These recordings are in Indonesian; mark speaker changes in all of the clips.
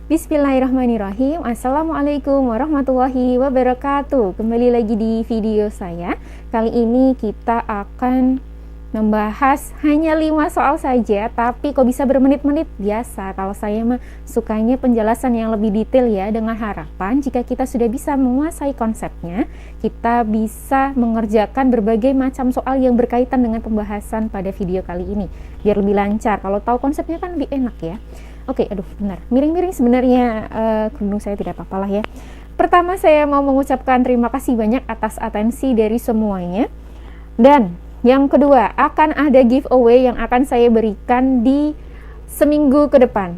Speaker 1: Bismillahirrahmanirrahim. Assalamualaikum warahmatullahi wabarakatuh. Kembali lagi di video saya. Kali ini kita akan membahas hanya 5 soal saja, tapi kok bisa bermenit-menit? Biasa, kalau saya mah sukanya penjelasan yang lebih detail ya, dengan harapan jika kita sudah bisa menguasai konsepnya, kita bisa mengerjakan berbagai macam soal yang berkaitan dengan pembahasan pada video kali ini. Biar lebih lancar, kalau tahu konsepnya kan lebih enak ya. Oke, aduh benar, miring-miring sebenarnya kerudung saya, tidak apa-apa lah ya. Pertama saya mau mengucapkan terima kasih banyak atas atensi dari semuanya. Dan yang kedua, akan ada giveaway yang akan saya berikan di seminggu ke depan.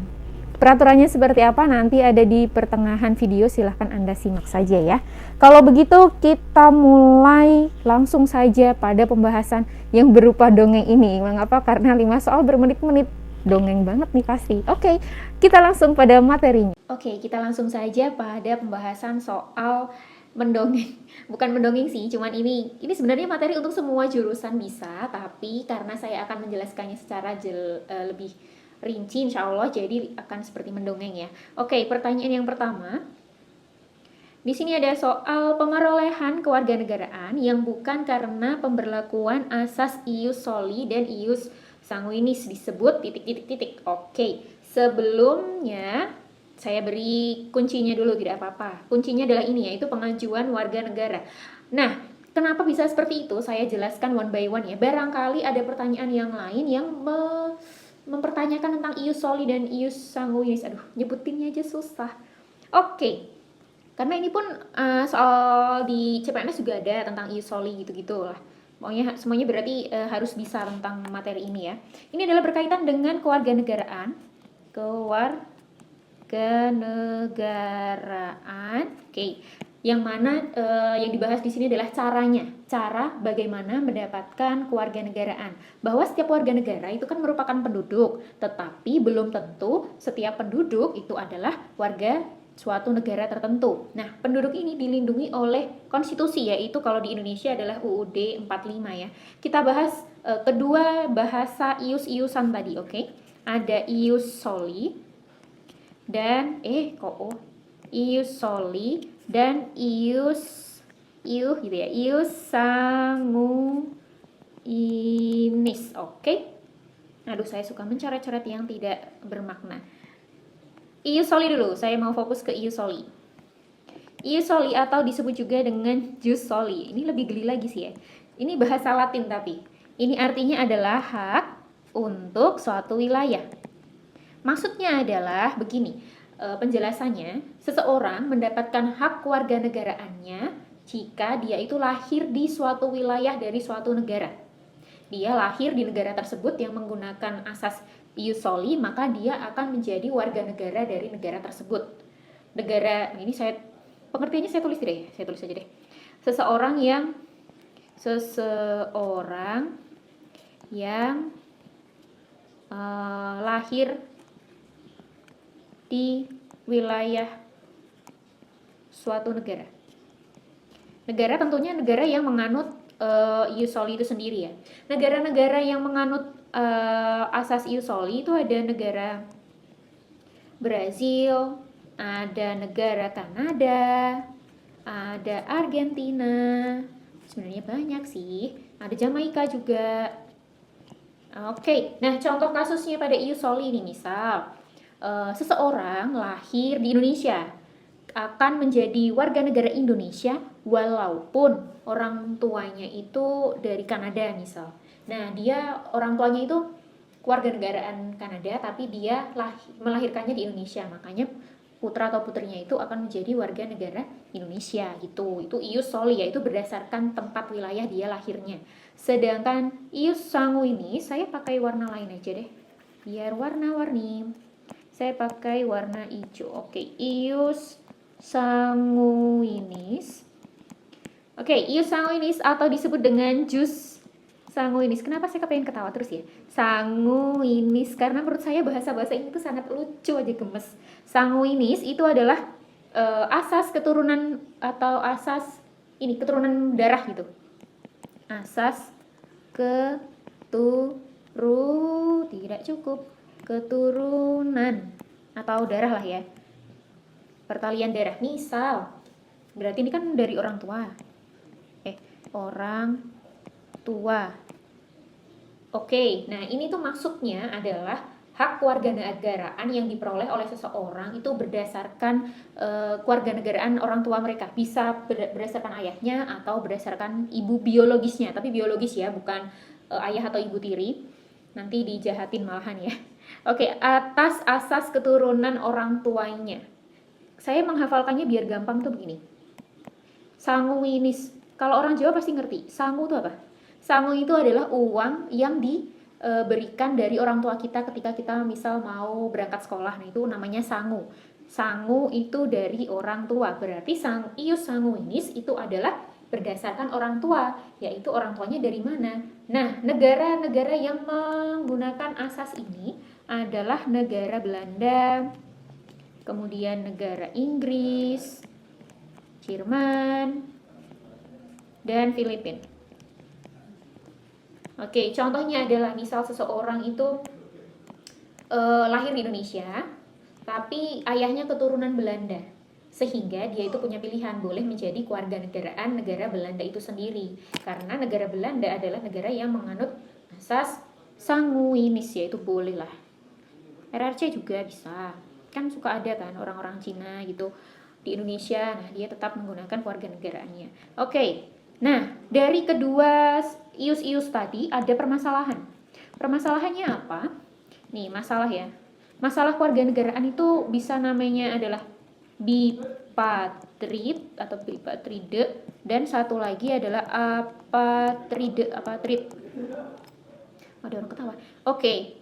Speaker 1: Peraturannya seperti apa nanti ada di pertengahan video, silahkan Anda simak saja ya. Kalau begitu kita mulai langsung saja pada pembahasan yang berupa dongeng ini. Mengapa? Karena 5 soal bermenit-menit. Dongeng banget nih pasti. Oke, kita langsung pada materinya. Oke, kita langsung saja pada pembahasan soal mendongeng. Bukan mendongeng sih, cuman ini sebenarnya materi untuk semua jurusan bisa, tapi karena saya akan menjelaskannya secara lebih rinci insya Allah, jadi akan seperti mendongeng ya. Oke, pertanyaan yang pertama. Di sini ada soal pemerolehan kewarganegaraan yang bukan karena pemberlakuan asas ius soli dan ius sanguinis disebut titik. Oke, sebelumnya saya beri kuncinya dulu, tidak apa-apa. Kuncinya adalah ini, yaitu pengajuan warga negara. Nah, kenapa bisa seperti itu? Saya jelaskan one by one ya. Barangkali ada pertanyaan yang lain yang mempertanyakan tentang ius soli dan ius sanguinis. Aduh, nyebutinnya aja susah. Oke. Karena ini pun soal di CPNS juga ada tentang ius soli gitu-gitu lah. Pokoknya semuanya berarti harus bisa tentang materi ini ya. Ini adalah berkaitan dengan kewarganegaraan. Oke. Yang mana yang dibahas di sini adalah caranya. Cara bagaimana mendapatkan kewarganegaraan. Bahwa setiap warga negara itu kan merupakan penduduk, tetapi belum tentu setiap penduduk itu adalah warga suatu negara tertentu. Nah, penduduk ini dilindungi oleh konstitusi, yaitu kalau di Indonesia adalah UUD 45 ya. Kita bahas kedua bahasa ius-iusan tadi, oke? Ada ius soli dan ius soli dan ius gitu ya. Ius sanguinis, oke? Aduh, saya suka mencoret-coret yang tidak bermakna. Ius soli dulu, saya mau fokus ke ius soli. Ius soli atau disebut juga dengan jus soli. Ini lebih geli lagi sih ya. Ini bahasa Latin tapi. Ini artinya adalah hak untuk suatu wilayah. Maksudnya adalah begini, penjelasannya, seseorang mendapatkan hak kewarganegaraannya jika dia itu lahir di suatu wilayah dari suatu negara. Dia lahir di negara tersebut yang menggunakan asas ius soli, maka dia akan menjadi warga negara dari negara tersebut. Negara ini pengertiannya saya tulis tidak ya? Saya tulis aja deh. Seseorang yang lahir di wilayah suatu negara. Negara tentunya negara yang menganut ius soli itu sendiri ya. Negara-negara yang menganut asas ius soli itu ada negara Brazil, ada negara Kanada, ada Argentina, sebenarnya banyak sih, ada Jamaika juga. Oke, nah contoh kasusnya pada ius soli ini, misal seseorang lahir di Indonesia akan menjadi warga negara Indonesia walaupun orang tuanya itu dari Kanada misal. Nah, orang tuanya itu kewarganegaraan Kanada, tapi dia melahirkannya di Indonesia. Makanya putra atau putrinya itu akan menjadi warga negara Indonesia gitu. Itu ius soli, yaitu berdasarkan tempat wilayah dia lahirnya. Sedangkan ius sanguinis, saya pakai warna lain aja deh, biar warna-warni. Saya pakai warna hijau. Oke, ius sanguinis. Oke, ius sanguinis atau disebut dengan jus sanguinis. Kenapa saya kepengen ketawa terus ya? Sanguinis, karena menurut saya bahasa-bahasa ini tuh sangat lucu aja, gemes. Sanguinis itu adalah asas keturunan atau asas keturunan darah gitu. Asas tidak cukup keturunan atau darah lah ya. pertalian darah. Misal, berarti ini kan dari orang tua. Orang tua. Oke, nah ini tuh maksudnya adalah hak kewarganegaraan yang diperoleh oleh seseorang itu berdasarkan kewarganegaraan orang tua mereka. Bisa berdasarkan ayahnya atau berdasarkan ibu biologisnya. Tapi biologis ya, bukan ayah atau ibu tiri. Nanti dijahatin malahan ya. Oke, atas asas keturunan orang tuanya. Saya menghafalkannya biar gampang tuh begini. Sanguinis. Kalau orang Jawa pasti ngerti. Sangu itu apa? Sangu itu adalah uang yang diberikan dari orang tua kita ketika kita misal mau berangkat sekolah. Nah, itu namanya sangu. Sangu itu dari orang tua. Berarti ius sanguinis itu adalah berdasarkan orang tua, yaitu orang tuanya dari mana. Nah, negara-negara yang menggunakan asas ini adalah negara Belanda, kemudian negara Inggris, Jerman, dan Filipina. Oke, contohnya adalah misal seseorang itu lahir di Indonesia, tapi ayahnya keturunan Belanda, sehingga dia itu punya pilihan boleh menjadi kewarganegaraan negara Belanda itu sendiri, karena negara Belanda adalah negara yang menganut asas sanguinis, yaitu boleh lah. RRC juga bisa, kan suka ada kan orang-orang Cina gitu di Indonesia, nah dia tetap menggunakan kewarganegaraannya. Oke, nah dari kedua ius-ius tadi ada permasalahan. Permasalahannya apa? Nih masalah ya. Masalah kewarganegaraan itu bisa namanya adalah bipatrid atau bipatride, dan satu lagi adalah apatrid. Ada orang ketawa. Oke,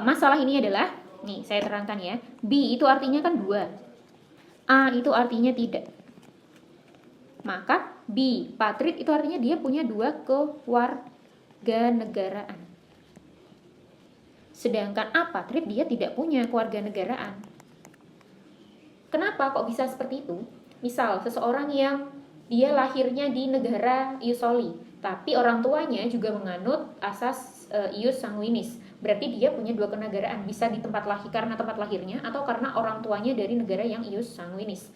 Speaker 1: masalah ini adalah, nih saya terangkan ya. Bi itu artinya kan 2. A itu artinya tidak. Maka bipatrid itu artinya dia punya 2 kewarganegaraan. Sedangkan apatrid dia tidak punya kewarganegaraan. Kenapa kok bisa seperti itu? Misal seseorang yang dia lahirnya di negara ius soli, tapi orang tuanya juga menganut asas ius sanguinis. Berarti dia punya 2 kenegaraan, bisa di tempat lahir karena tempat lahirnya atau karena orang tuanya dari negara yang ius sanguinis.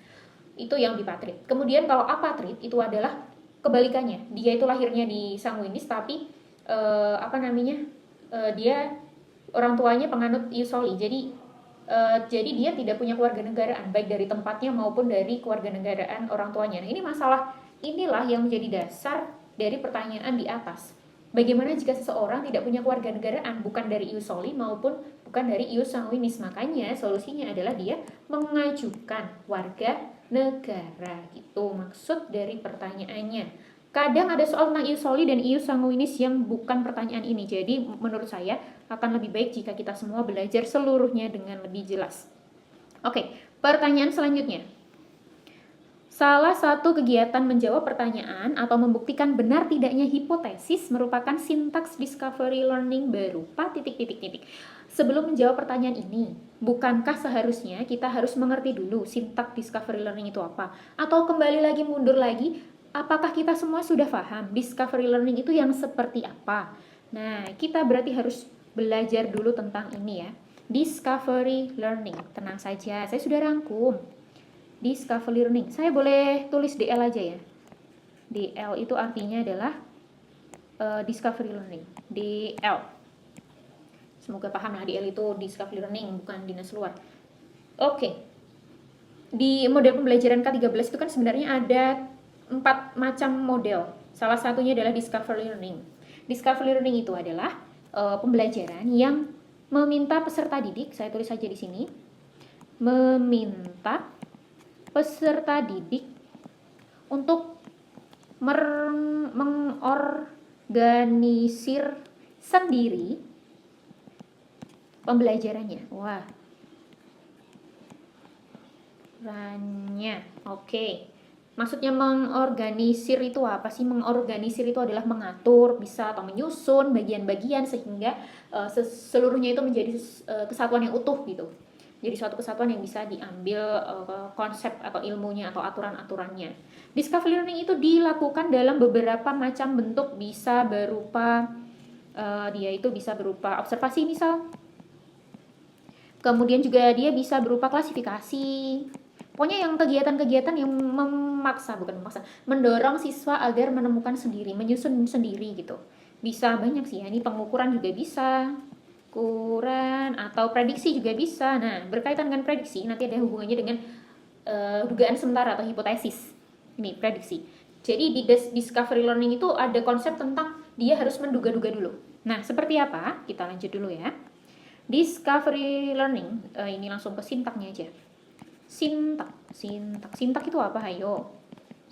Speaker 1: Itu yang bipatrid. Kemudian kalau apatrid itu adalah kebalikannya. Dia itu lahirnya di sanguinis tapi dia orang tuanya penganut ius soli. Jadi dia tidak punya kewarganegaraan baik dari tempatnya maupun dari kewarganegaraan orang tuanya. Nah, ini masalah inilah yang menjadi dasar dari pertanyaan di atas. Bagaimana jika seseorang tidak punya kewarganegaraan bukan dari ius soli maupun bukan dari ius sanguinis? Makanya solusinya adalah dia mengajukan warga negara, gitu maksud dari pertanyaannya. Kadang ada soal tentang ius soli dan ius sanguinis yang bukan pertanyaan ini. Jadi menurut saya akan lebih baik jika kita semua belajar seluruhnya dengan lebih jelas. Oke, pertanyaan selanjutnya. Salah satu kegiatan menjawab pertanyaan atau membuktikan benar tidaknya hipotesis merupakan sintaks discovery learning berupa titik-titik-titik. Sebelum menjawab pertanyaan ini, bukankah seharusnya kita harus mengerti dulu sintaks discovery learning itu apa? Atau kembali lagi mundur lagi, apakah kita semua sudah paham discovery learning itu yang seperti apa? Nah, kita berarti harus belajar dulu tentang ini ya. Discovery learning, tenang saja, saya sudah rangkum. Discovery learning, saya boleh tulis DL aja ya. DL itu artinya adalah discovery learning. DL, semoga paham lah, DL itu discovery learning, bukan dinas luar. Oke, di model pembelajaran K13 itu kan sebenarnya ada 4 macam model. Salah satunya adalah discovery learning. Discovery learning itu adalah pembelajaran yang meminta peserta didik, saya tulis saja di sini, meminta peserta didik untuk mengorganisir sendiri pembelajarannya. Wah, oke. Maksudnya mengorganisir itu apa sih? Mengorganisir itu adalah mengatur, bisa atau menyusun bagian-bagian sehingga seluruhnya itu menjadi kesatuan yang utuh gitu. Jadi suatu kesatuan yang bisa diambil konsep atau ilmunya atau aturan-aturannya. Discovery learning itu dilakukan dalam beberapa macam bentuk, bisa berupa observasi misal. Kemudian juga dia bisa berupa klasifikasi, Pokoknya yang kegiatan-kegiatan yang mendorong siswa agar menemukan sendiri, menyusun sendiri gitu. Bisa banyak sih ya, ini pengukuran juga bisa, ukuran atau prediksi juga bisa. Nah, berkaitan dengan prediksi nanti ada hubungannya dengan dugaan sementara atau hipotesis. Ini prediksi. Jadi di discovery learning itu ada konsep tentang dia harus menduga-duga dulu. Nah, seperti apa? Kita lanjut dulu ya. Discovery learning, ini langsung ke sintaknya aja. Sintak itu apa? Hayo.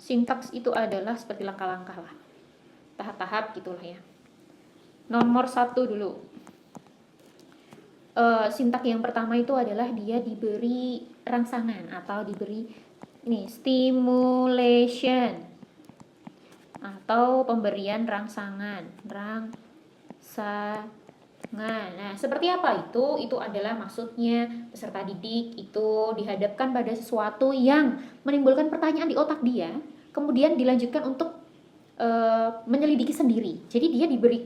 Speaker 1: Sintaks itu adalah seperti langkah-langkah lah, tahap-tahap gitulah ya. Nomor 1 dulu. Sintak yang pertama itu adalah dia diberi rangsangan atau diberi ini stimulation atau pemberian rangsangan. Nah, seperti apa itu? Itu adalah maksudnya peserta didik itu dihadapkan pada sesuatu yang menimbulkan pertanyaan di otak dia, kemudian dilanjutkan untuk menyelidiki sendiri. Jadi dia diberi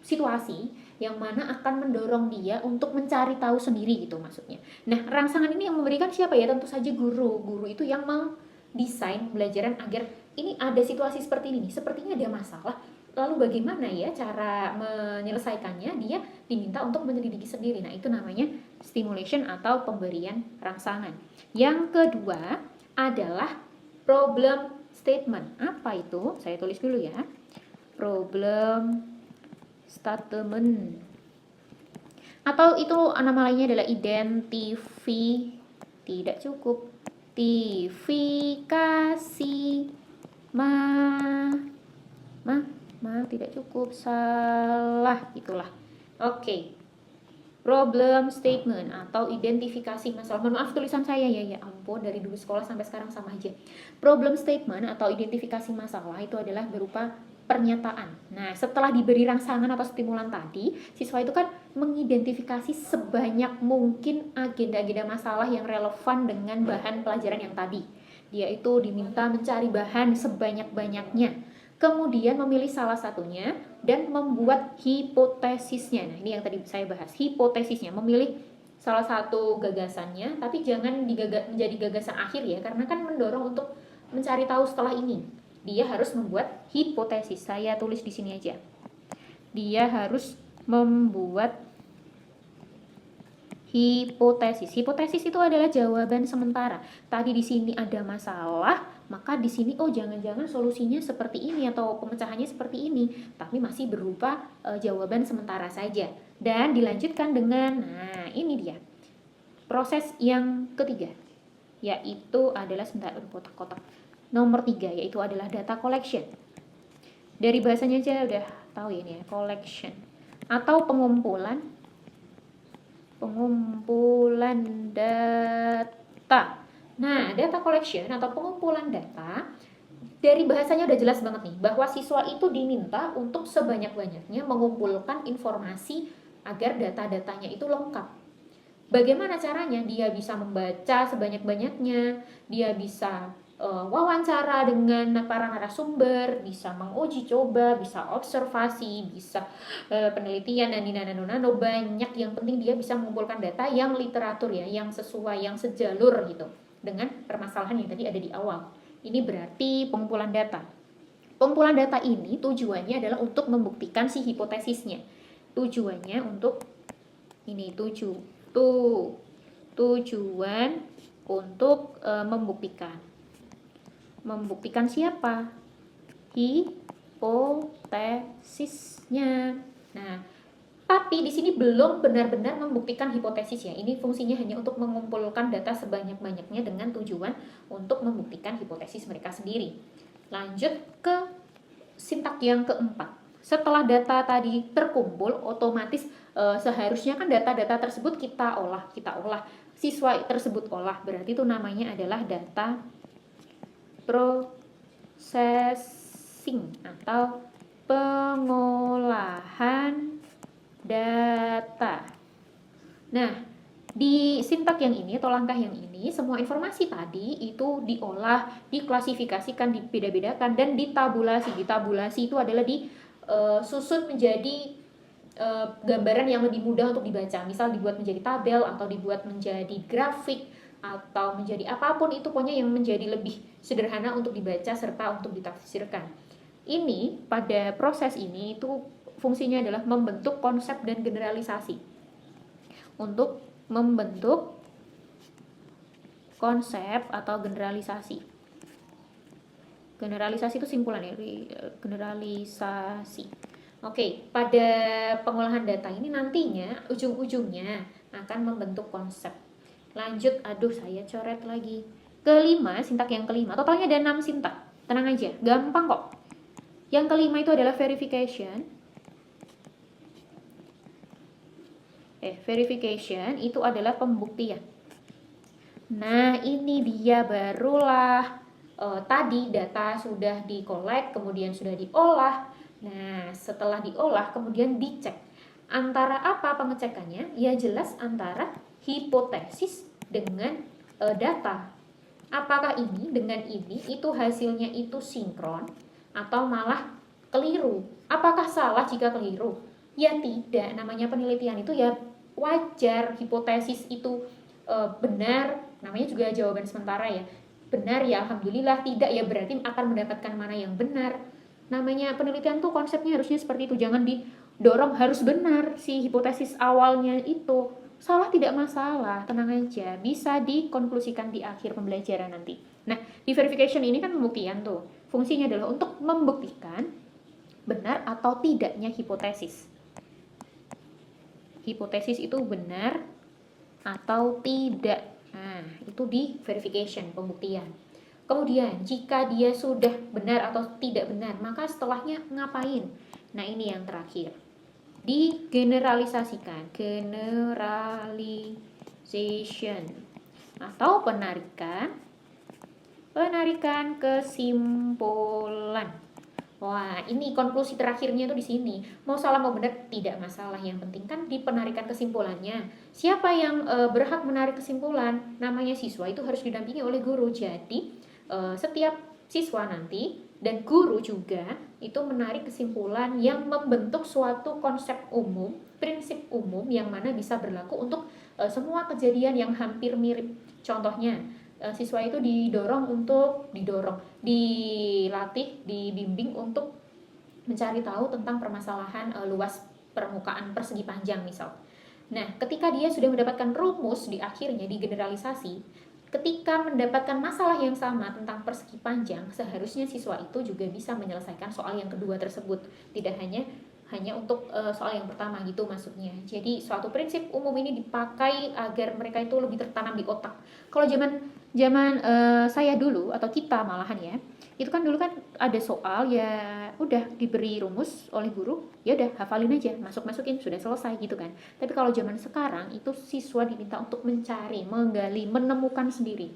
Speaker 1: situasi yang mana akan mendorong dia untuk mencari tahu sendiri gitu maksudnya. Nah, rangsangan ini yang memberikan siapa ya? Tentu saja guru. Guru itu yang mendesain pembelajaran agar ini ada situasi seperti ini, sepertinya ada masalah. Lalu bagaimana ya cara menyelesaikannya? Dia diminta untuk menyelidiki sendiri. Nah, itu namanya stimulation atau pemberian rangsangan. Yang kedua adalah problem statement. Apa itu? Saya tulis dulu ya. Problem statement. Atau itu nama lainnya adalah tidak cukup. Identifikasi tidak cukup, salah itulah. Oke. Problem statement atau identifikasi masalah. Mohon maaf tulisan saya ya ampun, dari dulu sekolah sampai sekarang sama aja. Problem statement atau identifikasi masalah itu adalah berupa pernyataan. Nah, setelah diberi rangsangan atau stimulan tadi, siswa itu kan mengidentifikasi sebanyak mungkin agenda-agenda masalah yang relevan dengan bahan pelajaran yang tadi. Dia itu diminta mencari bahan sebanyak-banyaknya, kemudian memilih salah satunya dan membuat hipotesisnya. Nah, ini yang tadi saya bahas, hipotesisnya, memilih salah satu gagasannya, tapi jangan menjadi gagasan akhir ya, karena kan mendorong untuk mencari tahu setelah ini. Dia harus membuat hipotesis. Saya tulis di sini aja. Dia harus membuat hipotesis. Hipotesis itu adalah jawaban sementara. Tadi di sini ada masalah, maka di sini jangan-jangan solusinya seperti ini atau pemecahannya seperti ini, tapi masih berupa jawaban sementara saja. Dan dilanjutkan dengan, nah ini dia proses yang ketiga, yaitu adalah sebentar kotak-kotak. Nomor 3 yaitu adalah data collection. Dari bahasanya aja udah tahu ya ini ya, collection atau pengumpulan data. Nah, data collection atau pengumpulan data, dari bahasanya udah jelas banget nih, bahwa siswa itu diminta untuk sebanyak-banyaknya mengumpulkan informasi agar data-datanya itu lengkap. Bagaimana caranya? Dia bisa membaca sebanyak-banyaknya, dia bisa wawancara dengan para narasumber, bisa menguji coba, bisa observasi, bisa penelitian dan nano banyak. Yang penting dia bisa mengumpulkan data yang literatur ya, yang sesuai, yang sejalur gitu dengan permasalahan yang tadi ada di awal. Ini berarti pengumpulan data. Pengumpulan data ini tujuannya adalah untuk membuktikan si hipotesisnya. Tujuannya untuk ini tujuan untuk membuktikan siapa? Hipotesisnya. Nah, tapi di sini belum benar-benar membuktikan hipotesis ya. Ini fungsinya hanya untuk mengumpulkan data sebanyak-banyaknya dengan tujuan untuk membuktikan hipotesis mereka sendiri. Lanjut ke sintak yang keempat. Setelah data tadi terkumpul, otomatis seharusnya kan data-data tersebut kita olah, siswa tersebut olah. Berarti itu namanya adalah data processing atau pengolahan data. Nah, di sintak yang ini atau langkah yang ini, semua informasi tadi itu diolah, diklasifikasikan, dibeda-bedakan, dan ditabulasi. Ditabulasi itu adalah disusun menjadi gambaran yang lebih mudah untuk dibaca. Misal dibuat menjadi tabel atau dibuat menjadi grafik
Speaker 2: atau menjadi apapun itu, pokoknya yang menjadi lebih sederhana untuk dibaca serta untuk ditafsirkan. Ini pada proses ini itu fungsinya adalah membentuk konsep dan generalisasi. Untuk membentuk konsep atau generalisasi. Generalisasi itu simpulan ya, generalisasi. Oke, pada pengolahan data ini nantinya ujung-ujungnya akan membentuk konsep. Lanjut, aduh saya coret lagi. Kelima, sintak yang kelima. Totalnya ada 6 sintak. Tenang aja, gampang kok. Yang kelima itu adalah verification. Verification itu adalah pembuktian. Nah, ini dia barulah tadi data sudah dikolek, kemudian sudah diolah. Nah, setelah diolah kemudian dicek. Antara apa pengecekannya? Ya jelas antara hipotesis dengan data. Apakah ini dengan ini itu hasilnya itu sinkron atau malah keliru? Apakah salah jika keliru? Ya tidak, namanya penelitian itu ya wajar hipotesis itu benar, namanya juga jawaban sementara ya. Benar ya alhamdulillah, tidak ya berarti akan mendapatkan mana yang benar. Namanya penelitian tuh konsepnya harusnya seperti itu, jangan didorong harus benar si hipotesis awalnya itu. Salah tidak masalah, tenang aja, bisa dikonklusikan di akhir pembelajaran nanti. Nah, di verification ini kan pembuktian tuh. Fungsinya adalah untuk membuktikan benar atau tidaknya hipotesis. Hipotesis itu benar atau tidak. Nah, itu di verification, pembuktian. Kemudian, jika dia sudah benar atau tidak benar, maka setelahnya ngapain? Nah, ini yang terakhir. Digeneralisasikan, generalization atau penarikan kesimpulan. Wah, ini konklusi terakhirnya tuh di sini. Mau salah mau benar tidak masalah, yang penting kan di penarikan kesimpulannya. Siapa yang berhak menarik kesimpulan? Namanya siswa, itu harus didampingi oleh guru. Jadi setiap siswa nanti dan guru juga itu menarik kesimpulan yang membentuk suatu konsep umum, prinsip umum yang mana bisa berlaku untuk semua kejadian yang hampir mirip. Contohnya, siswa itu dilatih, dibimbing untuk mencari tahu tentang permasalahan luas permukaan persegi panjang misal. Nah, ketika dia sudah mendapatkan rumus di akhirnya, di generalisasi, ketika mendapatkan masalah yang sama tentang persegi panjang, seharusnya siswa itu juga bisa menyelesaikan soal yang kedua tersebut. Tidak hanya untuk soal yang pertama gitu maksudnya. Jadi suatu prinsip umum ini dipakai agar mereka itu lebih tertanam di otak. Kalau zaman saya dulu atau kita malahan ya, itu kan dulu kan ada soal ya udah diberi rumus oleh guru, ya udah hafalin aja, masukin sudah selesai gitu kan. Tapi kalau zaman sekarang itu siswa diminta untuk mencari, menggali, menemukan sendiri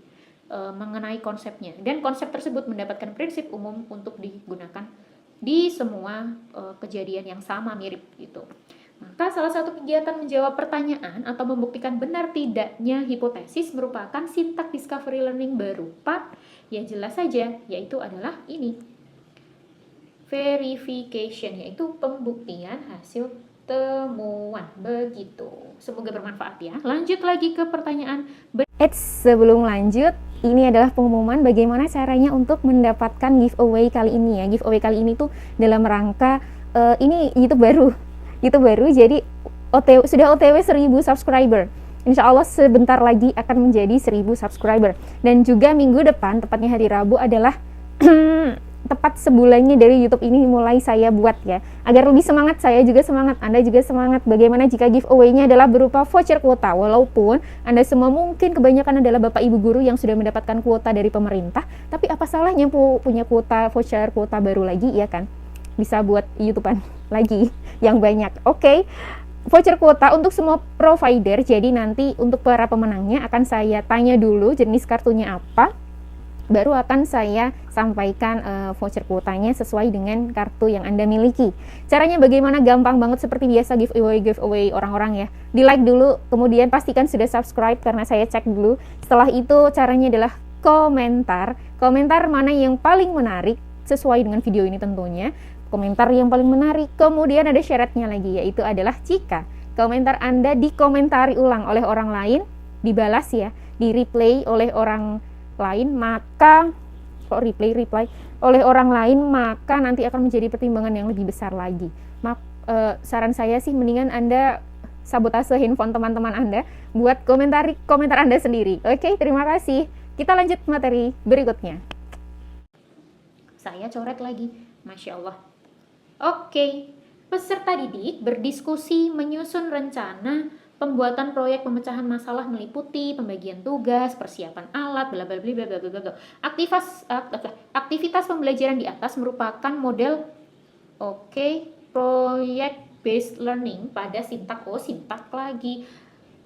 Speaker 2: mengenai konsepnya, dan konsep tersebut mendapatkan prinsip umum untuk digunakan di semua kejadian yang sama mirip gitu. Maka salah satu kegiatan menjawab pertanyaan atau membuktikan benar tidaknya hipotesis merupakan sintak discovery learning berupa, ya jelas saja, yaitu adalah ini, verification, yaitu pembuktian hasil temuan. Begitu. Semoga bermanfaat ya. Lanjut lagi ke pertanyaan.
Speaker 1: Sebelum lanjut, ini adalah pengumuman bagaimana caranya untuk mendapatkan giveaway kali ini ya. Giveaway kali ini tuh dalam rangka ini YouTube baru, jadi sudah OTW 1000 subscriber. Insya Allah sebentar lagi akan menjadi 1000 subscriber. Dan juga minggu depan, tepatnya hari Rabu adalah tepat sebulannya dari YouTube ini mulai saya buat ya. Agar lebih semangat, saya juga semangat, Anda juga semangat. Bagaimana jika giveaway-nya adalah berupa voucher kuota? Walaupun Anda semua mungkin kebanyakan adalah Bapak Ibu guru yang sudah mendapatkan kuota dari pemerintah, tapi apa salahnya punya kuota, voucher kuota baru lagi ya kan? Bisa buat YouTubean lagi yang banyak. Oke. Voucher kuota untuk semua provider. Jadi nanti untuk para pemenangnya akan saya tanya dulu jenis kartunya apa, baru akan saya sampaikan voucher kuotanya sesuai dengan kartu yang Anda miliki. Caranya bagaimana? Gampang banget, seperti biasa giveaway orang-orang ya. Di like dulu, kemudian pastikan sudah subscribe karena saya cek dulu. Setelah itu caranya adalah komentar mana yang paling menarik sesuai dengan video ini tentunya. Komentar yang paling menarik. Kemudian ada syaratnya lagi, yaitu adalah jika komentar Anda dikomentari ulang oleh orang lain, dibalas ya. di replay oleh orang lain, maka kok reply oleh orang lain, maka nanti akan menjadi pertimbangan yang lebih besar lagi. Saran saya sih mendingan Anda sabotase handphone teman-teman Anda buat komentar Anda sendiri. Oke, terima kasih. Kita lanjut materi berikutnya.
Speaker 2: Saya coret lagi, Masya Allah. Oke, peserta didik berdiskusi menyusun rencana pembuatan proyek pemecahan masalah meliputi pembagian tugas, persiapan alat, bla bla bla bla bla bla. Aktivitas pembelajaran di atas merupakan model project based learning pada sintak lagi.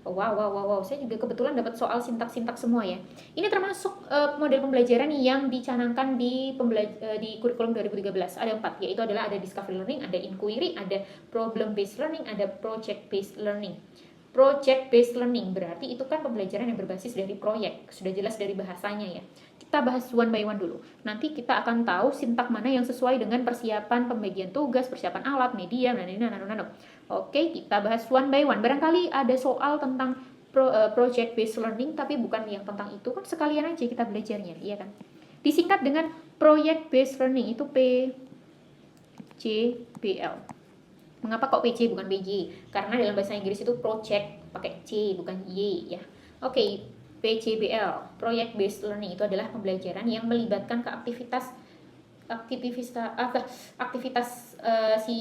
Speaker 2: Wow, saya juga kebetulan dapat soal sintak semua ya. Ini termasuk model pembelajaran yang dicanangkan di kurikulum 2013. Ada 4, yaitu adalah ada discovery learning, ada inquiry, ada problem based learning, ada project based learning. Project based learning berarti itu kan pembelajaran yang berbasis dari proyek, sudah jelas dari bahasanya ya. Kita bahas one by one dulu. Nanti kita akan tahu sintak mana yang sesuai dengan persiapan pembagian tugas, persiapan alat, media, dan. Oke, kita bahas one by one. Barangkali ada soal tentang project based learning, tapi bukan yang tentang itu, kan sekalian aja kita belajarnya, iya kan? Disingkat dengan project based learning, itu PJBL. Mengapa kok PJ bukan PJ? Karena dalam bahasa Inggris itu project pakai C bukan Y ya. Oke, PJBL, project based learning, itu adalah pembelajaran yang melibatkan aktivitas si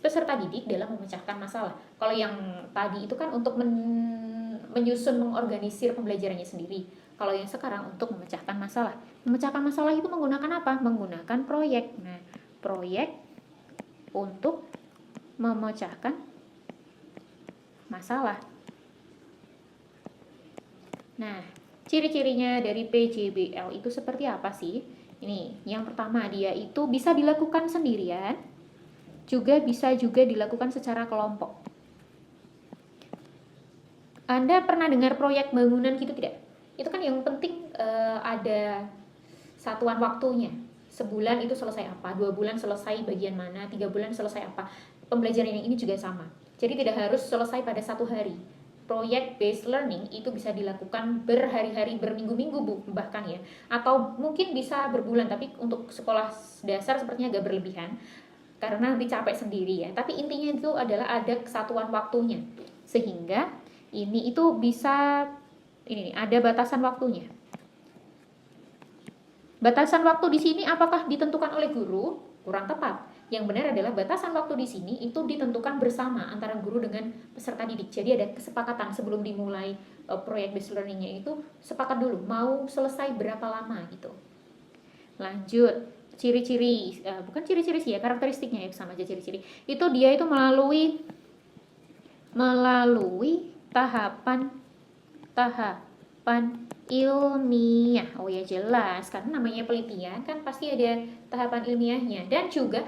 Speaker 2: peserta didik dalam memecahkan masalah. Kalau yang tadi itu kan untuk menyusun, mengorganisir pembelajarannya sendiri. Kalau yang sekarang untuk memecahkan masalah. Memecahkan masalah itu menggunakan apa? Menggunakan proyek. Nah, proyek untuk memecahkan masalah. Nah, ciri-cirinya dari PJBL itu seperti apa sih? Ini, yang pertama, dia itu bisa dilakukan sendirian, bisa juga dilakukan secara kelompok. Anda pernah dengar proyek bangunan gitu tidak? Itu kan yang penting ada satuan waktunya. Sebulan itu selesai apa, 2 bulan selesai bagian mana, 3 bulan selesai apa. Pembelajaran yang ini juga sama. Jadi tidak harus selesai pada 1 hari. Project based learning itu bisa dilakukan berhari-hari, berminggu-minggu bahkan ya. Atau mungkin bisa berbulan, tapi untuk sekolah dasar sepertinya agak berlebihan. Karena nanti capek sendiri ya. Tapi intinya itu adalah ada kesatuan waktunya. Sehingga ini itu bisa, ini ada batasan waktunya. Batasan waktu di sini apakah ditentukan oleh guru? Kurang tepat. Yang benar adalah batasan waktu di sini itu ditentukan bersama antara guru dengan peserta didik. Jadi ada kesepakatan sebelum dimulai proyek based learning-nya itu, sepakat dulu mau selesai berapa lama gitu. Lanjut, ciri-ciri, bukan ciri-ciri sih ya, karakteristiknya ya, sama aja ciri-ciri. Itu dia itu melalui tahapan ilmiah. Oh ya jelas, karena namanya penelitian kan pasti ada tahapan ilmiahnya. Dan juga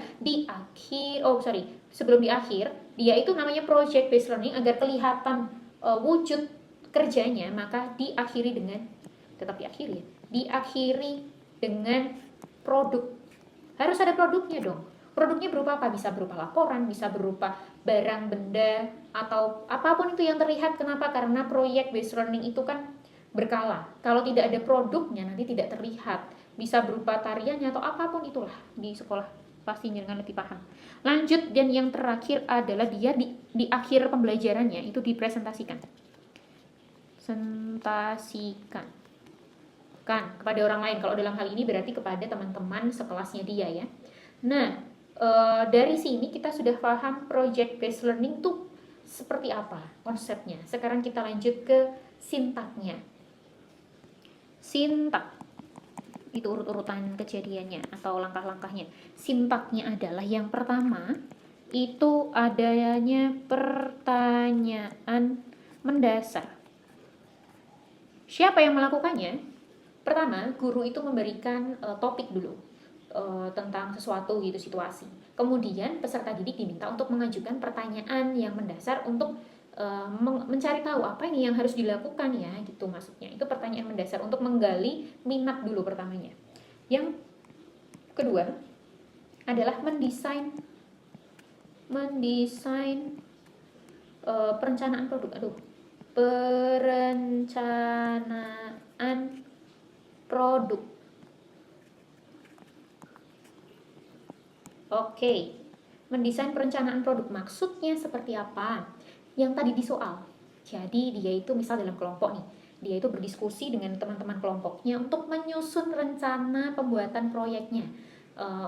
Speaker 2: sebelum di akhir, dia itu namanya project based learning agar kelihatan wujud kerjanya, maka diakhiri dengan produk. Harus ada produknya dong. Produknya berupa apa? Bisa berupa laporan, bisa berupa barang, benda, atau apapun itu yang terlihat. Kenapa? Karena proyek based learning itu kan berkala. Kalau tidak ada produknya nanti tidak terlihat. Bisa berupa tariannya atau apapun itulah, di sekolah pasti jangan lebih paham. Lanjut, dan yang terakhir adalah dia di akhir pembelajarannya itu dipresentasikan. Kepada orang lain. Kalau dalam hal ini berarti kepada teman-teman sekelasnya dia ya. Nah, dari sini kita sudah paham project based learning tuh seperti apa konsepnya. Sekarang kita lanjut ke sintaknya. Sintak itu urut-urutan kejadiannya atau langkah-langkahnya. Sintaknya adalah yang pertama itu adanya pertanyaan mendasar. Siapa yang melakukannya? Pertama, guru itu memberikan topik dulu tentang sesuatu gitu, situasi. Kemudian peserta didik diminta untuk mengajukan pertanyaan yang mendasar untuk mencari tahu apa ini yang harus dilakukan ya, gitu maksudnya. Itu pertanyaan mendasar untuk menggali minat dulu pertamanya. Yang kedua adalah mendesain perencanaan produk. perencanaan produk. Oke, mendesain perencanaan produk maksudnya seperti apa? Yang tadi di soal. Jadi dia itu misal dalam kelompok nih, dia itu berdiskusi dengan teman-teman kelompoknya untuk menyusun rencana pembuatan proyeknya.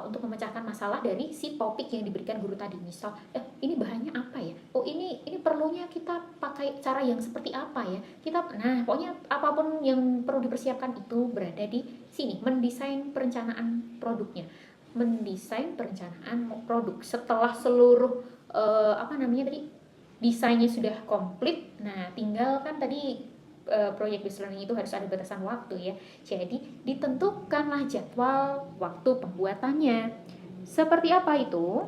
Speaker 2: Untuk memecahkan masalah dari si topik yang diberikan guru tadi. Misal, ini bahannya apa ya? Oh, ini perlunya kita pakai cara yang seperti apa ya? Nah, pokoknya apapun yang perlu dipersiapkan itu berada di sini, mendesain perencanaan produknya. Mendesain perencanaan produk setelah seluruh desainnya sudah komplit. Nah, tinggal kan tadi proyek based learning itu harus ada batasan waktu ya. Jadi ditentukanlah jadwal waktu pembuatannya. Seperti apa itu?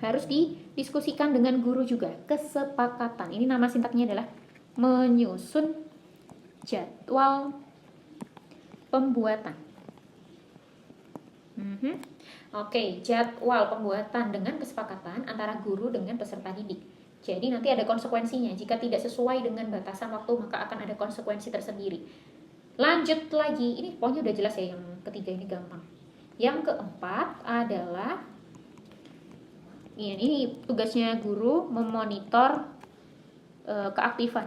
Speaker 2: Harus didiskusikan dengan guru juga. Kesepakatan. Ini nama sintaknya adalah menyusun jadwal pembuatan. Oke, jadwal pembuatan dengan kesepakatan antara guru dengan peserta didik. Jadi nanti ada konsekuensinya. Jika tidak sesuai dengan batasan waktu, maka akan ada konsekuensi tersendiri. Lanjut lagi, ini pokoknya udah jelas ya, yang ketiga ini gampang. Yang keempat adalah ini tugasnya guru memonitor keaktifan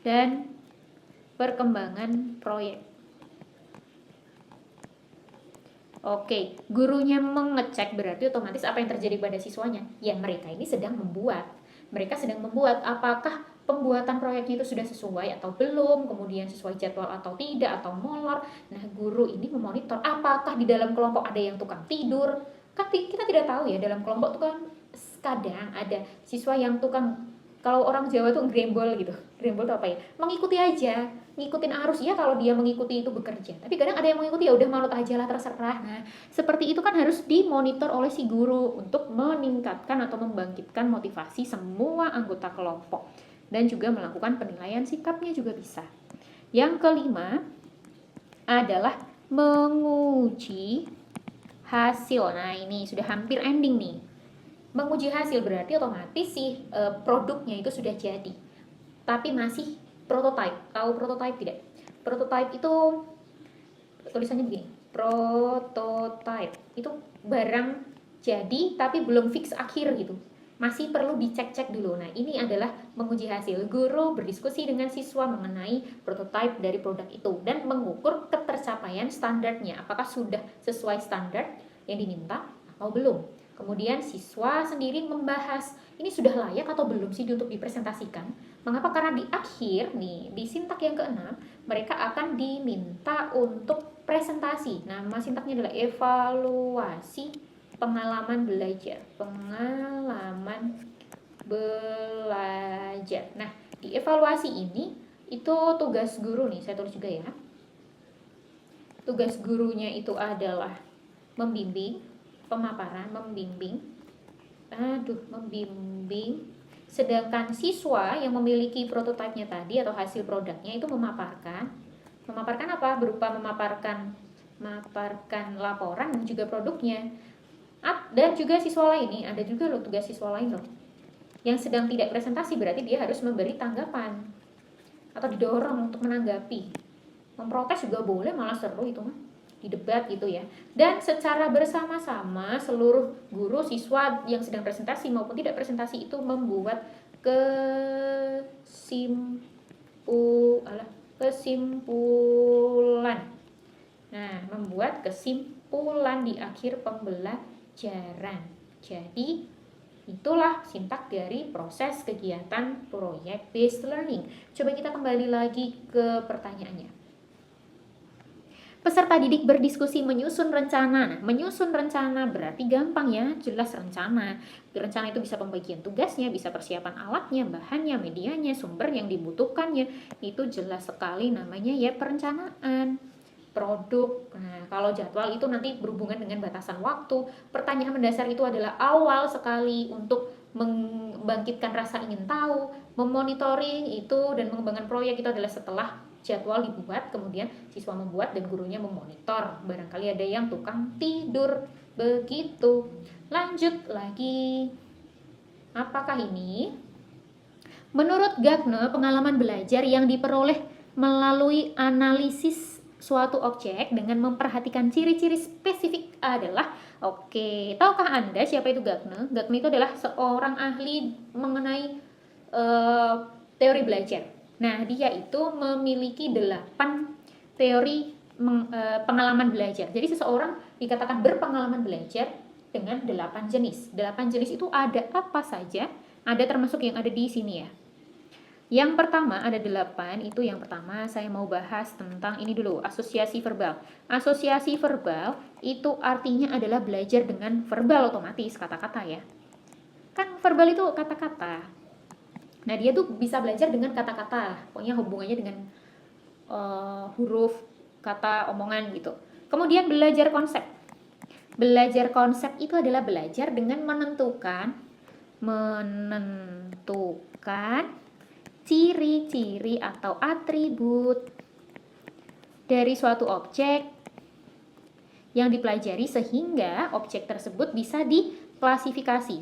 Speaker 2: dan perkembangan proyek. Oke, gurunya mengecek berarti otomatis apa yang terjadi pada siswanya? Ya, mereka ini sedang membuat. Mereka sedang membuat apakah pembuatan proyeknya itu sudah sesuai atau belum, kemudian sesuai jadwal atau tidak, atau molor. Nah, guru ini memonitor apakah di dalam kelompok ada yang tukang tidur. Kan kita tidak tahu ya, dalam kelompok itu kan kadang ada siswa yang tukang, kalau orang Jawa tuh grembol gitu. Grembol itu apa ya? Mengikuti aja, ngikutin arus ya, kalau dia mengikuti itu bekerja. Tapi kadang ada yang mengikuti ya udah manut aja lah, terserah. Nah, seperti itu kan harus dimonitor oleh si guru untuk meningkatkan atau membangkitkan motivasi semua anggota kelompok, dan juga melakukan penilaian sikapnya juga bisa. Yang kelima adalah menguji hasil. Nah, ini sudah hampir ending nih. Menguji hasil berarti otomatis sih produknya itu sudah jadi, tapi masih prototype. Tahu prototype tidak? Prototype itu tulisannya begini, prototype itu barang jadi tapi belum fix akhir gitu, masih perlu dicek-cek dulu. Nah, ini adalah menguji hasil. Guru berdiskusi dengan siswa mengenai prototype dari produk itu dan mengukur ketercapaian standarnya, apakah sudah sesuai standar yang diminta atau belum. Kemudian siswa sendiri membahas ini sudah layak atau belum sih untuk dipresentasikan. Mengapa? Karena di akhir nih, di sintak yang keenam, mereka akan diminta untuk presentasi. Nama sintaknya adalah evaluasi pengalaman belajar. Pengalaman belajar. Nah, di evaluasi ini itu tugas guru nih, saya tulis juga ya. Tugas gurunya itu adalah membimbing, pemaparan, membimbing. Sedangkan siswa yang memiliki prototipenya tadi atau hasil produknya itu memaparkan apa? Berupa memaparkan laporan dan juga produknya. Dan juga siswa lain nih, ada juga loh tugas siswa lain loh yang sedang tidak presentasi, berarti dia harus memberi tanggapan atau didorong untuk menanggapi. Memprotes juga boleh, malah seru itu mah, di debat gitu ya. Dan secara bersama-sama seluruh guru, siswa yang sedang presentasi maupun tidak presentasi itu membuat kesimpulan. Nah, membuat kesimpulan di akhir pembelajaran. Jadi itulah sintak dari proses kegiatan proyek based learning. Coba kita kembali lagi ke pertanyaannya. Peserta didik berdiskusi menyusun rencana. Nah, menyusun rencana berarti gampang ya, jelas rencana. Rencana itu bisa pembagian tugasnya, bisa persiapan alatnya, bahannya, medianya, sumber yang dibutuhkannya. Itu jelas sekali namanya ya perencanaan produk. Nah, kalau jadwal itu nanti berhubungan dengan batasan waktu. Pertanyaan mendasar itu adalah awal sekali untuk membangkitkan rasa ingin tahu. Memonitoring itu dan mengembangkan proyek itu adalah setelah jadwal dibuat, kemudian siswa membuat dan gurunya memonitor. Barangkali ada yang tukang tidur, begitu. Lanjut lagi. Apakah ini Menurut Gagne, pengalaman belajar yang diperoleh melalui analisis suatu objek dengan memperhatikan ciri-ciri spesifik adalah, oke, tahukah Anda siapa itu Gagne? Gagne itu adalah seorang ahli mengenai teori belajar. Nah, dia itu memiliki 8 teori pengalaman belajar. Jadi seseorang dikatakan berpengalaman belajar dengan 8 jenis. 8 jenis itu ada apa saja? Ada termasuk yang ada di sini ya. Yang pertama ada 8, itu yang pertama saya mau bahas tentang ini dulu, asosiasi verbal. Asosiasi verbal itu artinya adalah belajar dengan verbal otomatis, kata-kata ya. Kan verbal itu kata-kata. Nah, dia tuh bisa belajar dengan kata-kata, pokoknya hubungannya dengan huruf, kata, omongan gitu. Kemudian belajar konsep. Belajar konsep itu adalah belajar dengan menentukan ciri-ciri atau atribut dari suatu objek yang dipelajari sehingga objek tersebut bisa diklasifikasi.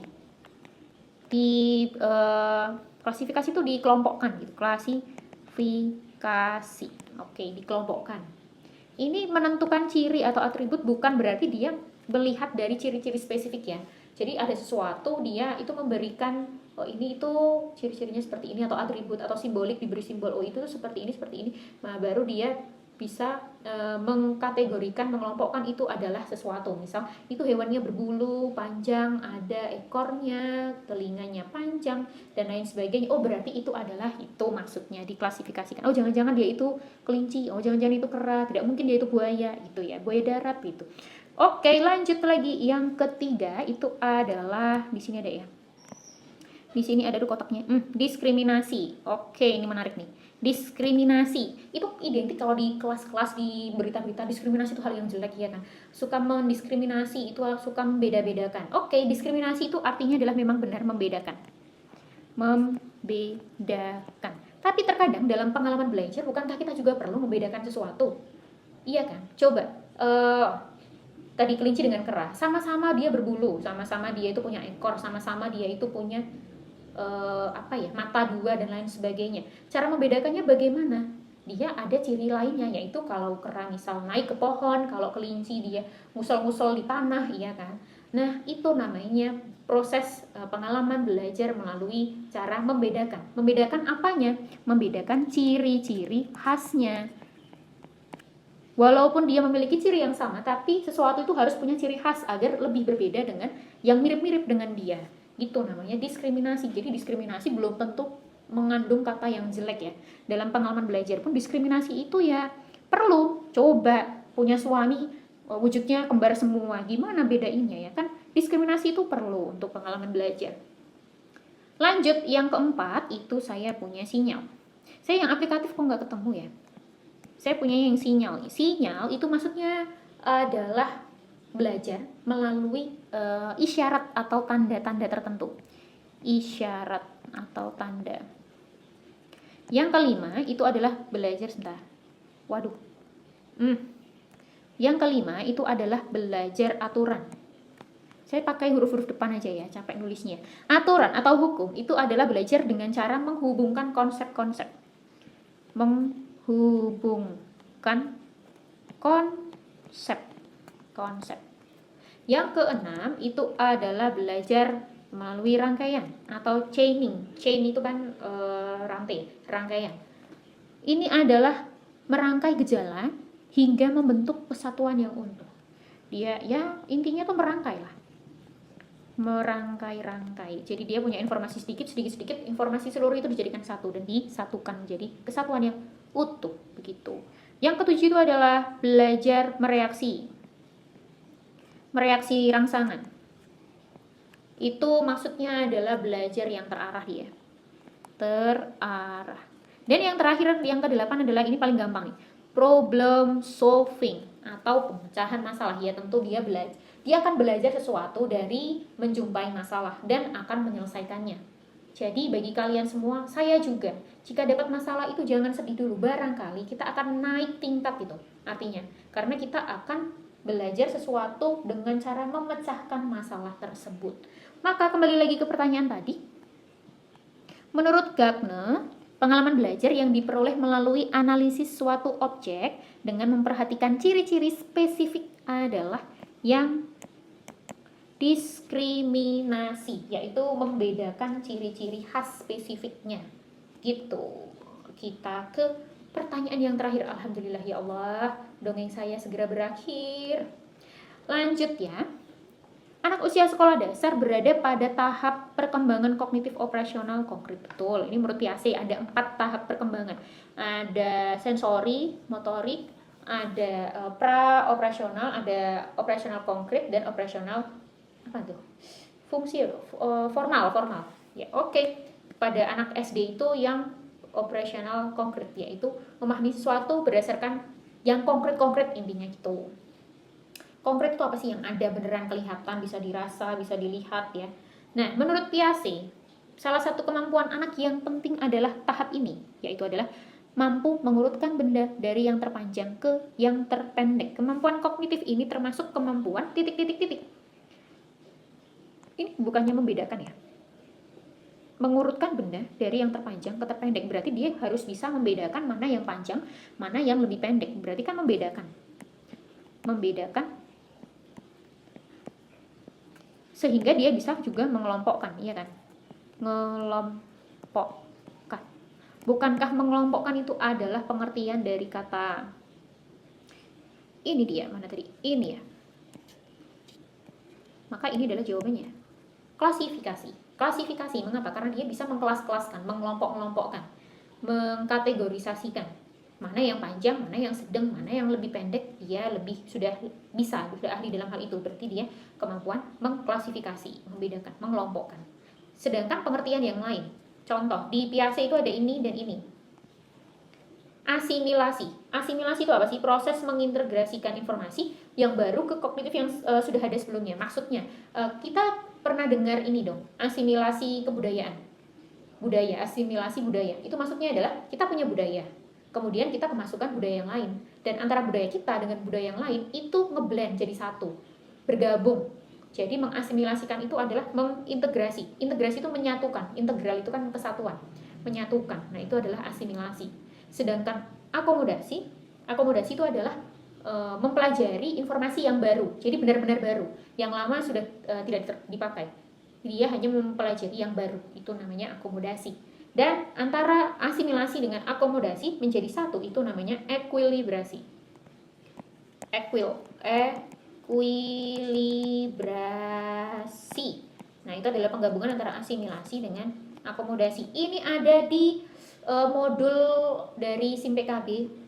Speaker 2: Klasifikasi itu dikelompokkan gitu, klasifikasi. Oke, dikelompokkan. Ini menentukan ciri atau atribut bukan berarti dia melihat dari ciri-ciri spesifik ya. Jadi ada sesuatu dia itu memberikan, oh ini itu ciri-cirinya seperti ini, atau atribut atau simbolik, diberi simbol, oh itu seperti ini. Nah, baru dia bisa mengkategorikan, mengelompokkan itu adalah sesuatu. Misal itu hewannya berbulu panjang, ada ekornya, telinganya panjang dan lain sebagainya. Oh berarti itu adalah itu, maksudnya diklasifikasikan. Oh jangan-jangan dia itu kelinci, oh jangan-jangan itu kera, tidak mungkin dia itu buaya gitu ya, buaya darat gitu. Oke, lanjut lagi. Yang ketiga itu adalah di sini ada ya. Di sini ada tuh kotaknya. Diskriminasi. Oke, ini menarik nih. Diskriminasi itu identik kalau di kelas-kelas, di berita-berita, diskriminasi itu hal yang jelek ya kan. Suka mendiskriminasi, itu suka membeda-bedakan. Oke, diskriminasi itu artinya adalah memang benar membedakan. Membedakan. Tapi terkadang dalam pengalaman belajar, bukankah kita juga perlu membedakan sesuatu? Iya kan? Coba tadi kelinci dengan kera, sama-sama dia berbulu, sama-sama dia itu punya ekor, sama-sama dia itu punya mata dua dan lain sebagainya. Cara membedakannya bagaimana? Dia ada ciri lainnya, yaitu kalau kera misal naik ke pohon, kalau kelinci dia ngusel-ngusel di tanah, iya kan? Nah, itu namanya proses pengalaman belajar melalui cara membedakan. Membedakan apanya? Membedakan ciri-ciri khasnya. Walaupun dia memiliki ciri yang sama, tapi sesuatu itu harus punya ciri khas agar lebih berbeda dengan yang mirip-mirip dengan dia. Itu namanya diskriminasi. Jadi diskriminasi belum tentu mengandung kata yang jelek ya. Dalam pengalaman belajar pun diskriminasi itu ya perlu. Coba punya suami wujudnya kembar semua, gimana bedainnya ya kan? Diskriminasi itu perlu untuk pengalaman belajar. Lanjut, yang keempat itu saya punya sinyal. Saya yang aplikatif kok nggak ketemu ya? Saya punya yang sinyal. Sinyal itu maksudnya adalah belajar melalui isyarat atau tanda-tanda tertentu. Isyarat atau tanda. Yang kelima itu adalah belajar sebentar. Waduh. Yang kelima itu adalah belajar aturan. Saya pakai huruf-huruf depan aja ya, capek nulisnya. Aturan atau hukum itu adalah belajar dengan cara menghubungkan konsep-konsep. Menghubungkan konsep. Yang keenam itu adalah belajar melalui rangkaian atau chaining. Chain itu kan rangkaian. Ini adalah merangkai gejala hingga membentuk kesatuan yang utuh. Dia ya intinya tuh merangkai lah. Merangkai-rangkai. Jadi dia punya informasi sedikit, informasi seluruh itu dijadikan satu dan disatukan menjadi kesatuan yang utuh begitu. Yang ketujuh itu adalah belajar mereaksi rangsangan. Itu maksudnya adalah belajar yang terarah dia. Terarah. Dan yang terakhir, yang ke-8 adalah ini paling gampang nih. Problem solving atau pemecahan masalah. Ya tentu dia akan belajar sesuatu dari menjumpai masalah dan akan menyelesaikannya. Jadi bagi kalian semua, saya juga, jika dapat masalah itu jangan sedih dulu. Barangkali kita akan naik tingkat itu. Artinya, karena kita akan belajar sesuatu dengan cara memecahkan masalah tersebut. Maka kembali lagi ke pertanyaan tadi. Menurut Gagner, pengalaman belajar yang diperoleh melalui analisis suatu objek dengan memperhatikan ciri-ciri spesifik adalah yang diskriminasi, yaitu membedakan ciri-ciri khas spesifiknya. Gitu. Kita ke pertanyaan yang terakhir. Alhamdulillah ya Allah, dongeng saya segera berakhir. Lanjut ya. Anak usia sekolah dasar berada pada tahap perkembangan kognitif operasional konkret. Betul, ini menurut Piaget ada 4 tahap perkembangan. Ada sensori, motorik, ada pra-operasional, ada operasional konkret, dan operasional apa tuh? Fungsi formal. Ya, oke. Pada anak SD itu yang operasional konkret, yaitu memahami sesuatu berdasarkan yang konkret intinya gitu. Konkret itu apa sih? Yang ada beneran kelihatan, bisa dirasa, bisa dilihat ya. Nah, menurut Piaget, salah satu kemampuan anak yang penting adalah tahap ini, yaitu adalah mampu mengurutkan benda dari yang terpanjang ke yang terpendek. Kemampuan kognitif ini termasuk kemampuan titik. Ini bukannya membedakan ya. Mengurutkan benda dari yang terpanjang ke terpendek, berarti dia harus bisa membedakan mana yang panjang, mana yang lebih pendek. Berarti kan membedakan sehingga dia bisa juga mengelompokkan, iya kan? Ngelompokkan. Bukankah mengelompokkan itu adalah pengertian dari kata ini dia, mana tadi? Ini ya. Maka ini adalah jawabannya. Klasifikasi, mengapa? Karena dia bisa mengkelas-kelaskan, mengelompok-kelompokkan, mengkategorisasikan. Mana yang panjang, mana yang sedang, mana yang lebih pendek, dia sudah ahli dalam hal itu. Berarti dia kemampuan mengklasifikasi, membedakan, mengelompokkan. Sedangkan pengertian yang lain, contoh di Piaget itu ada ini dan ini. Asimilasi itu apa sih? Proses mengintegrasikan informasi yang baru ke kognitif yang sudah ada sebelumnya. Maksudnya kita pernah dengar ini dong, asimilasi kebudayaan, asimilasi budaya. Itu maksudnya adalah kita punya budaya, kemudian kita kemasukan budaya yang lain, dan antara budaya kita dengan budaya yang lain itu ngeblend jadi satu, bergabung. Jadi mengasimilasikan itu adalah mengintegrasi. Integrasi itu menyatukan, integral itu kan kesatuan, menyatukan. Nah, itu adalah asimilasi. Sedangkan akomodasi itu adalah mempelajari informasi yang baru. Jadi benar-benar baru, yang lama sudah tidak dipakai. Dia hanya mempelajari yang baru. Itu namanya akomodasi. Dan antara asimilasi dengan akomodasi menjadi satu, itu namanya ekuilibrasi. Ekuilibrasi. Nah, itu adalah penggabungan antara asimilasi dengan akomodasi. Ini ada di modul dari SIM PKB,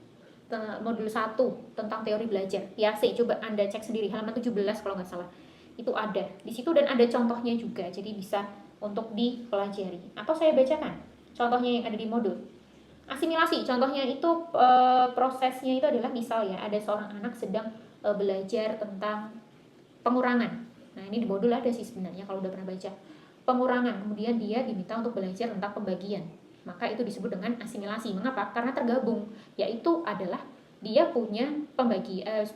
Speaker 2: modul 1 tentang teori belajar. Piaget, coba Anda cek sendiri, halaman 17 kalau nggak salah. Itu ada di situ dan ada contohnya juga, jadi bisa untuk dipelajari. Atau saya bacakan contohnya yang ada di modul. Asimilasi, contohnya itu prosesnya itu adalah misal ya, ada seorang anak sedang belajar tentang pengurangan. Nah, ini di modul ada sih sebenarnya kalau udah pernah baca. Pengurangan, kemudian dia diminta untuk belajar tentang pembagian. Maka itu disebut dengan asimilasi. Mengapa? Karena tergabung, yaitu adalah dia punya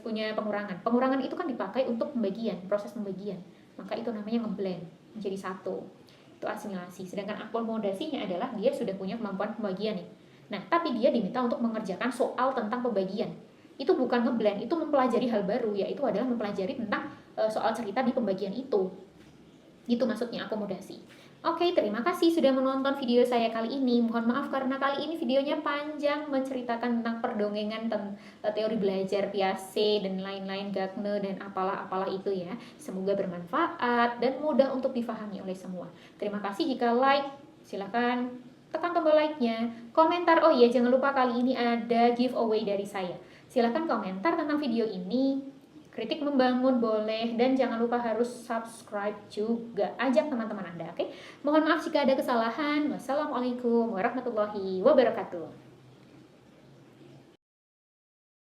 Speaker 2: punya pengurangan. Pengurangan itu kan dipakai untuk pembagian, proses pembagian. Maka itu namanya ngeblend menjadi satu. Itu asimilasi. Sedangkan akomodasinya adalah dia sudah punya kemampuan pembagian nih. Nah, tapi dia diminta untuk mengerjakan soal tentang pembagian. Itu bukan ngeblend, itu mempelajari hal baru, yaitu adalah mempelajari tentang soal cerita di pembagian itu. Itu maksudnya akomodasi. Oke, terima kasih sudah menonton video saya kali ini. Mohon maaf karena kali ini videonya panjang, menceritakan tentang perdongengan, teori belajar Piaget dan lain-lain, Gagner dan apalah itu ya. Semoga bermanfaat dan mudah untuk difahami oleh semua. Terima kasih. Jika like, silakan tekan tombol like-nya. Komentar, oh iya jangan lupa kali ini ada giveaway dari saya. Silakan komentar tentang video ini. Kritik membangun boleh, dan jangan lupa harus subscribe juga. Ajak teman-teman Anda, oke? Mohon maaf jika ada kesalahan. Wassalamualaikum warahmatullahi wabarakatuh.